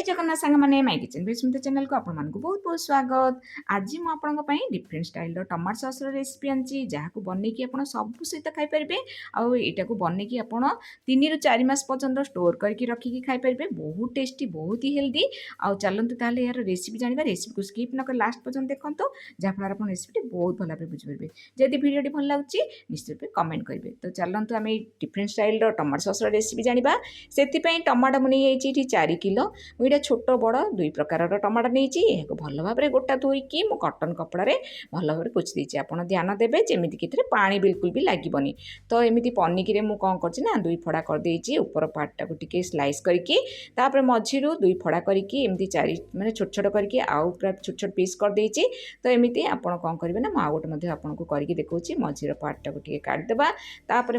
जगन्नाथ सांग मैंने my kitchen विस्मृत चैनल को आपण मानक बहुत बहुत स्वागत। आज मुझे आपण different style tomato sauce recipe आनी जहाँ को बनईकी आप सब सहित खाईपारे आईटा को बनईकी आप 3 ରୁ 4 मास पर्यंत स्टोर करके रखिकी खाईपारे बहुत टेस्टी बहुत ही हेल्दी। आउ चलते ताल यार रेसिपी जाना रेसिपी को स्किप नक लास्ट पर्यंत देखो जहाँफल आप रेसिपी बहुत भल भाव बुझीपारे। जदि भिडियो भल लगे निश्चित रूप कमेंट करेंगे। तो चलते आम different style tomato sauce recipe जाना से टमाटो मुझे 4 किलो मुझे छोट बड़ दुई प्रकार टमाटो नहीं भल भाव गोटा धोईकी मु कटन कपड़ा भल भाव पोछि देछि। आप ध्यान देवे जमीक कि पानी बिल्कुल भी लगभग। तो एमती पनिकी मुझे कौन कर दुई फड़ा करदे ऊपर पार्टा को टी स्लाइस करके मझी दुई फड़ा करके एमती 4 माने छोट छोट करके आउ पूरा छोट छोट पीस करदे। तो एमती आप कौन करेंगे ना आउ गोटे आपको करके देखा मझीर पार्टा को टी काटिदेवा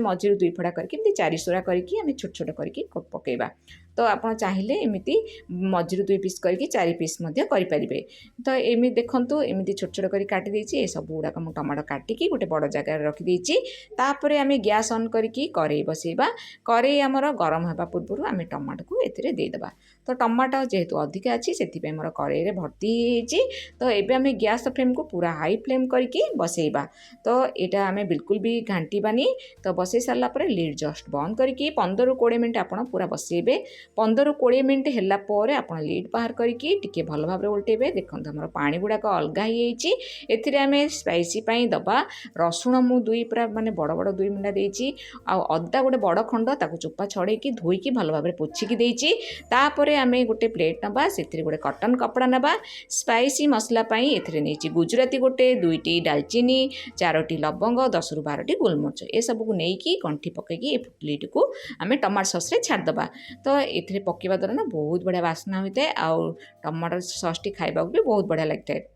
मझी दुई फड़ा करके 4 सोरा करके छोट छोट करके पकेबा। तो आप चाहिए एमती मझीर 2 पीस करके 4 पीस करें। तो एमती देखो एमती छोट छोट कर काटिदे सब गुड़ाक मुझे टमाटो काटिकी गोटे बड़ जगार रखिदे। आम गैस ऑन करके कड़े बसैबा। कड़े आमर गरम होगा पूर्व आम टमाटो को एथे देदेबा। तो टमाटो जेहेतु अधिका अच्छी से मोर कड़े भर्ती होती। तो ये आम गैस फ्लेम को पूरा हाई फ्लेम करके बसैबा। तो यहाँ आम बिल्कुल भी घांटानी। तो बसई सारापर लिड जस्ट बंद करके 15 ରୁ 20 मिनट आप पूरा बसैबे। 15 ରୁ 20 मिनट है आप लिड बाहर करके टी भल भाव उल्टेबे। देखो आम पानी गुड़ाक अलग हो आम स्पाइसी दबा रसुण मु दुई पूरा माने बड़ बड़ 2 मुंडा देछि। अदा गोटे बड़ खंड ताकू चोपा छड़ेकी धोईकी भल भाव पोछिकी देछि। तापर आम गोटे प्लेट नबा से गोटे कटन कपड़ा नबा। स्पाइसी मसला एथिरे नहीं गुजराती गोटे 2टी दालचीनी 4टी लवंग 10 ରୁ 12ଟି गोलमरिच ए सब को लेकिन कंठी पकईकी पुटलीटी को आम टमाटो सॉस रे छाड़दबा। तो ये पकेवा द्वारा ना बहुत बढ़िया बास्ना होता है। आउ टमाटो सॉस टी खाइबा भी बहुत बढ़िया लगता है।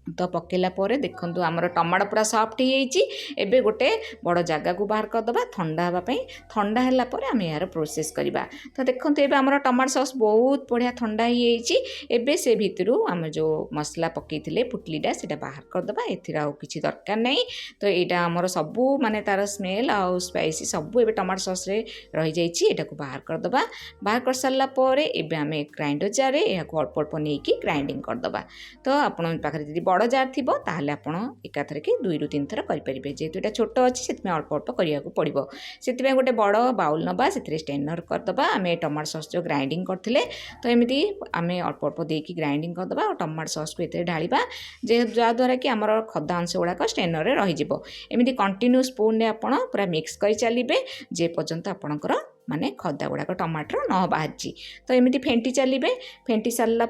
तो पकेला पोरे देखंतु आमर टमाटो पूरा सॉफ्ट हो गोटे बड़ जगह को बाहर करदबा ठंडा हाँपाई। ठंडा है आम यार प्रोसेस करवा। तो देखते ये आम टमाटो सॉस बहुत बढ़िया ठंडा हो से भितर आम जो मसला पकईले पुटलीटा से बाहर करदबा। एथिर आउ किछि दरकार नहीं। तो यहाँ आमर सबू माने तार स्मेल आउ स्पाइसी सबू ए टमाटो सॉस रे रही जाइए। एटा को बाहर करदबा। बाहर कर सारा पर एबे आम ग्राइंडर जार यहाँ अल्प अल्प नहीं ग्राइंडिंग करदबा। तो आपण पाखे बड़ जार थी ताहले आपण एकाथर के 2 ରୁ 3 थर करेंगे। जेहेतु यहाँ छोट अच्छी से अल्प अल्प करा पड़ो से गोटे बड़ बाउल नबा से स्टेनर करदबा। आम टमाटो सॉस जो ग्राइंडिंग करते तो एमती आम अल्प अल्प देकी ग्राइंडिंग करदबा और टमाटो सॉस को ये ढालिबा जहाँद्वारा कि आमर खदा अंश गुड़ाक स्टेनर में रही। एमती कंटिन्यू स्पून आप पूरा मिक्स कर चलिए जे पर्यंत आपणकर माने खदा गुड़ाक टमाटर न बाहरी। तो एमती फेंटी चलिए। फेंटी सारा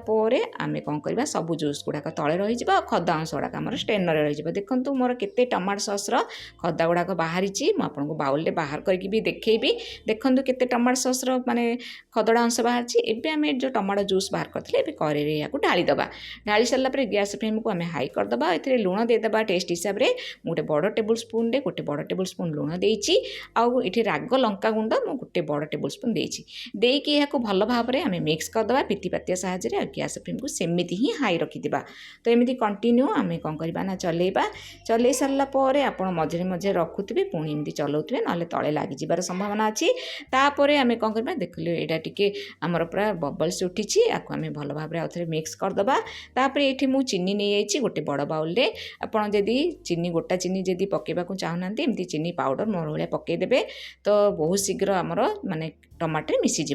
आम कौन करवा सब जूस गुड़ाक तले रही खदा अंश गुड़ाक आम स्टेनर रही। देखो मोर केते टमाटो सॉस खदा गुड़ाक बाहरी मुझे बाउल बाहर करके भी देखी। देखो केते टमाटो सॉस माने खदड़ा अंश बाहरी। एबे आम जो टमाटो जूस बाहर करते कड़े या ढालीदबा। ढाली सारापर गैस फ्लेम को आम हाई करदबा। ए लुण देदेबा टेस्ट हिसाब से गोटे बड़ टेबुल स्पून गोटे बड़ टेबुल स्पून लुण देछि। आउ ये राग लंका गुंड मु गोटे बड़ टेबुल स्पून देकी यहाँ भल भाव में आम मिक्स करदबा पीतिपातिया साहाଯ୍य गैस फ्लेम को सेमती ही हाई रखिदिबा। तो एमती कंटिन्यू आम कौन करवा ना चलेबा। चल सारापर आप मझे मझे रखुवे पुणी एमती चलाउे ना तले लगिजार संभावना अच्छी। तापर आम कौन करवा देखिए यहाँ टी आमर पूरा बबल्स उठी आपको आम भल भाव में आउे मिक्स करदबा। तापर ये मुझे चीनी नहीं गोटे बड़ बाउल आपड़ जदि चीनी गोटा चीनी जदि पकेबा चाहूना एमती चीनी पाउडर मोर भाया पकईदेवे। तो बहुत शीघ्र आमर माने टमाटर मिसीज।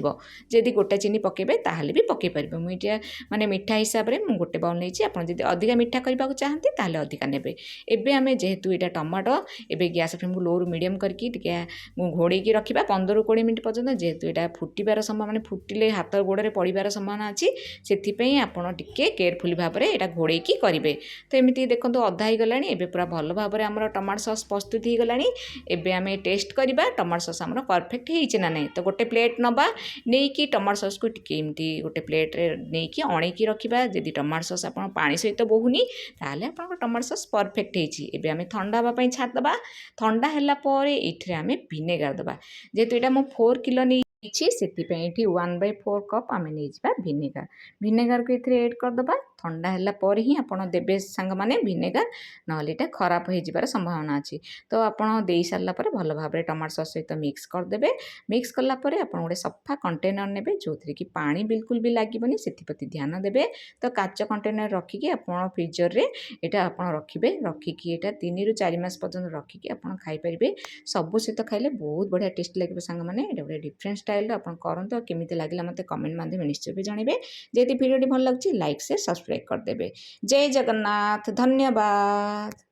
जदि गोटा चीनी पकेबे ताहले भी पकई पारे। मुझे माने मीठा हिसाब से मुझे गोटे बाउल नहीं आप अधिका मीठा करने चाहते ताहले अधिका नेबे। एबे आमे जेहेतु यहाँ टमाटो एबे गैस फ्लेम को लो रू मीडियम करके घोड़े रखा 15 ରୁ 20 मिनट पर्यंत। जेहेतु यहाँ फुटबार संभावना फुटिले हाथ गोड़े पड़ार संभावना अच्छी से आपड़ टे केयरफुली भाव में यहाँ घोड़े करेंगे। तो एमती देखो अधा ही गला पूरा भल भाव में आम टमाटो सॉस प्रस्तुत हो गला। एबे आमे टेस्ट करवा टमाटो सॉस आम परफेक्ट होना नहीं। तो गोटे प्लेट नबा नहीं कि टमाटो सॉस को टी गोटे प्लेट नहीं कि अणेकी रखा। जदि टमाटो सॉस आप पानी सहित बोहुनी ताहले आप टमाटो सॉस परफेक्ट होती। आम ठंडा हाँपाई छाड़दबा। ठंडा है ये आम भिनेगार दबा। जेहेतु यहाँ मुझे 4 किलो नहीं से 1/4 कप आम नहीं भिनेगार। भिनेगार को ये एड करदबा। ଥଣ୍ଡା ହେଲା ପରେ ହିଁ ଆପଣ ଦେବେ ସାଙ୍ଗମାନେ ଭିନେଗାର, ନହେଲେ ଏଇଟା ଖରାପ ହେଇଯିବାର ସମ୍ଭାବନା ଅଛି। ତ ଆପଣ ଦେଇ ସାରିଲା ପରେ ଭଲ ଭାବରେ ଟମାଟୋ ସସ୍ ସହିତ ମିକ୍ସ କରିଦେବେ। ମିକ୍ସ କଲା ପରେ ଆପଣ ଗୋଟେ ସଫା କଣ୍ଟେନର ନେବେ, ଯେଉଁଥିରେ କି ପାଣି ବିଲକୁଲ ବି ଲାଗିବନି, ସେଥିପ୍ରତି ଧ୍ୟାନ ଦେବେ। ତ କାଚ କଣ୍ଟେନର ରଖିକି ଆପଣ ଫ୍ରିଜରରେ ଏଇଟା ଆପଣ ରଖିକି ଏଇଟା 3ରୁ 4 ମାସ ପର୍ଯ୍ୟନ୍ତ ରଖିକି ଆପଣ ଖାଇପାରିବେ। ସବୁ ସହିତ ଖାଇଲେ ବହୁତ ବଢ଼ିଆ ଟେଷ୍ଟ ଲାଗିବ ସାଙ୍ଗମାନେ। ଏଇଟା ଗୋଟେ ଡିଫରେଣ୍ଟ ଷ୍ଟାଇଲର ଆପଣ କରନ୍ତୁ, ଆଉ କେମିତି ଲାଗିଲା ମୋତେ କମେଣ୍ଟ ମାଧ୍ୟମରେ ନିଶ୍ଚୟ ବି ଜଣାଇବେ। ଯଦି ଭିଡ଼ିଓଟି ଭଲ ଲାଗୁଛି ଲାଇକ୍ ସେୟାର ସବସ୍କ୍ରାଇବ୍ କରିଦେବେ। ଜୟ ଜଗନ୍ନାଥ, ଧନ୍ୟବାଦ।